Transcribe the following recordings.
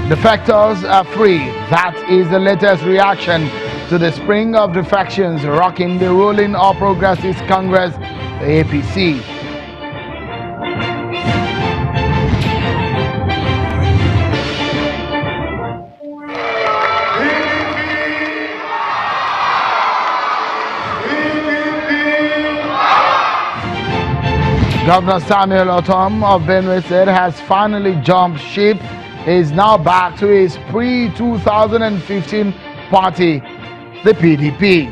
Defectors are free. That is the latest reaction to the spring of defections rocking the ruling All Progressives Congress, the APC. Governor Samuel Ortom of Benue State has finally jumped ship. He is now back to his pre-2015 party, the PDP.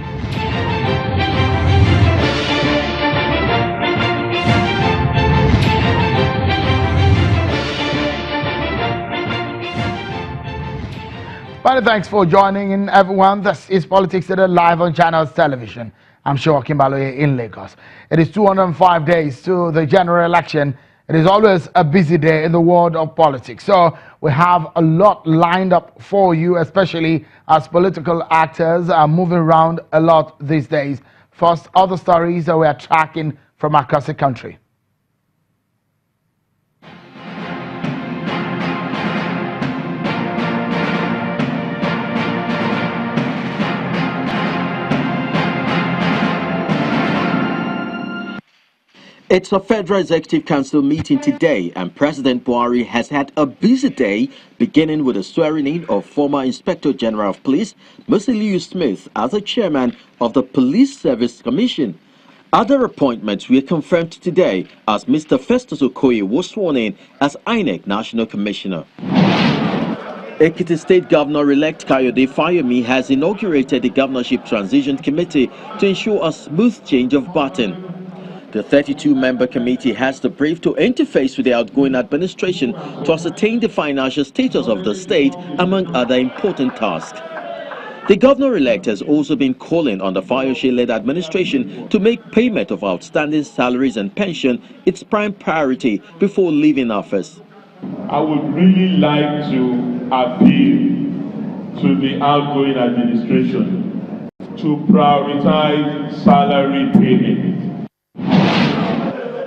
Many thanks for joining in, everyone. This is Politics Today live on Channels Television. I'm sure Kimbaloye in Lagos. It is 205 days to the general election. It is always a busy day in the world of politics. So we have a lot lined up for you, especially as political actors are moving around a lot these days. First, other stories that we are tracking from across the country. It's a Federal Executive Council meeting today, and President Buhari has had a busy day, beginning with the swearing-in of former Inspector General of Police, Musiliu Smith, as the chairman of the Police Service Commission. Other appointments were confirmed today as Mr. Festus Okoye was sworn in as INEC National Commissioner. Ekiti State Governor-elect Kayode Fayemi has inaugurated the Governorship Transition Committee to ensure a smooth change of baton. The 32-member committee has the brief to interface with the outgoing administration to ascertain the financial status of the state, among other important tasks. The governor-elect has also been calling on the Fayose-led administration to make payment of outstanding salaries and pension its prime priority before leaving office. I would really like to appeal to the outgoing administration to prioritize salary payment.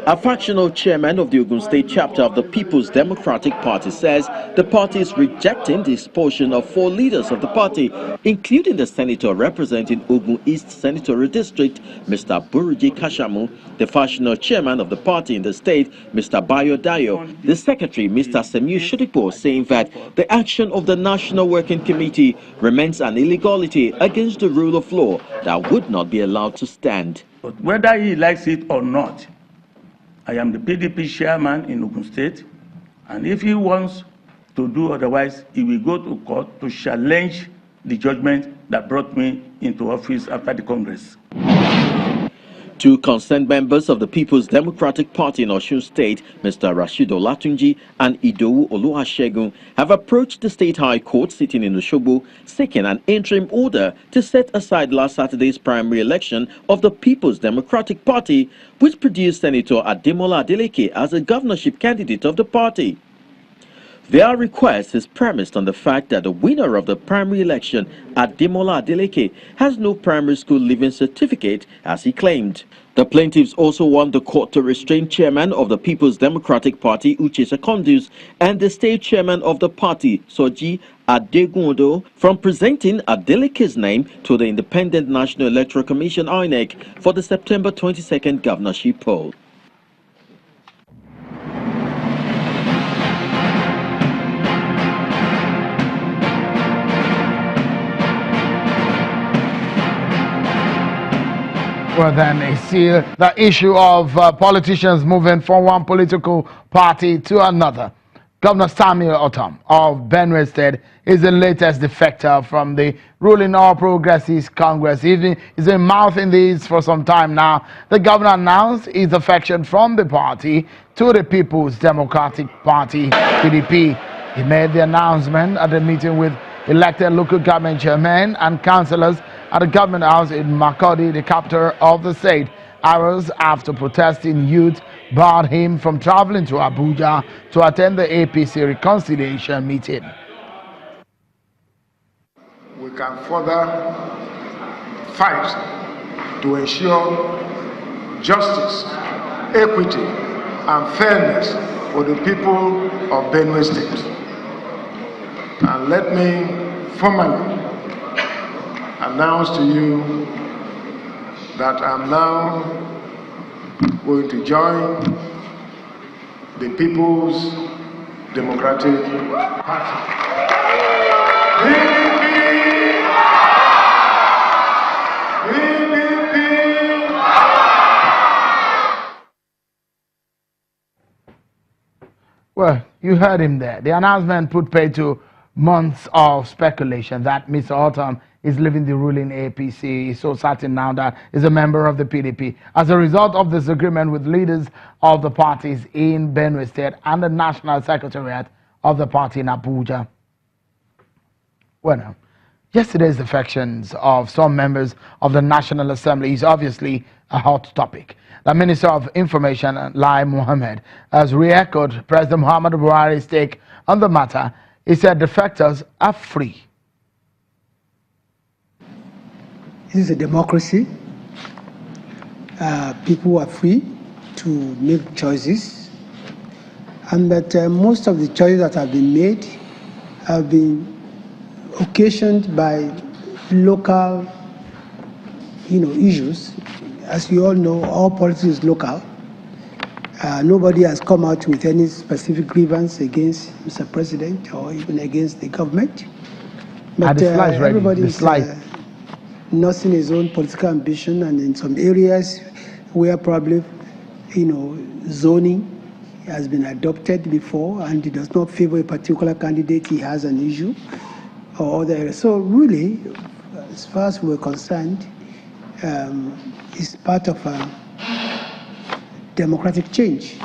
A fractional chairman of the Ogun State chapter of the People's Democratic Party says the party is rejecting the expulsion of 4 leaders of the party, including the senator representing Ogun East Senatorial District, Mr. Buruji Kashamu, the fractional chairman of the party in the state, Mr. Bayo Dayo, the secretary, Mr. Semiu Shodipo, saying that the action of the National Working Committee remains an illegality against the rule of law that would not be allowed to stand. But whether he likes it or not, I am the PDP chairman in Ogun State, and if he wants to do otherwise, he will go to court to challenge the judgment that brought me into office after the Congress. 2 concerned members of the People's Democratic Party in Osun State, Mr. Rasheed Olatunji and Idowu Oluwasegun, have approached the State High Court sitting in Osogbo, seeking an interim order to set aside last Saturday's primary election of the People's Democratic Party, which produced Senator Ademola Adeleke as a governorship candidate of the party. Their request is premised on the fact that the winner of the primary election, Ademola Adeleke, has no primary school leaving certificate, as he claimed. The plaintiffs also want the court to restrain chairman of the People's Democratic Party, Uche Secondus, and the state chairman of the party, Soji Adegundo, from presenting Adeleke's name to the Independent National Electoral Commission, INEC, for the September 22nd governorship poll. Well, then, you see the issue of politicians moving from one political party to another. Governor Samuel Ortom of Benue State is the latest defector from the ruling All Progressives Congress. He's been mouthing this for some time now. The governor announced his defection from the party to the People's Democratic Party, PDP. He made the announcement at a meeting with elected local government chairmen and councillors at the government house in Makurdi, the capital of the state. Hours after protesting youth barred him from traveling to Abuja to attend the APC reconciliation meeting. We can further fight to ensure justice, equity, and fairness for the people of Benue State. And let me formally announce to you that I'm now going to join the People's Democratic Party. Well, you heard him there. The announcement put pay to months of speculation that Mr. Ortom is leaving the ruling APC. He's so certain now that he's a member of the PDP. As a result of this agreement with leaders of the parties in Benue State and the National Secretariat of the party in Abuja. Well, now, yesterday's defections of some members of the National Assembly is obviously a hot topic. The Minister of Information, Lai Mohammed, has re-echoed President Muhammadu Buhari's take on the matter. He said defectors are free. This is a democracy. People are free to make choices, and that most of the choices that have been made have been occasioned by local, issues. As you all know, all politics is local. Nobody has come out with any specific grievance against Mr. President or even against the government. But everybody is nursing his own political ambition, and in some areas where probably, zoning has been adopted before and it does not favor a particular candidate, he has an issue or other areas. So really, as far as we're concerned, it's part of a democratic change.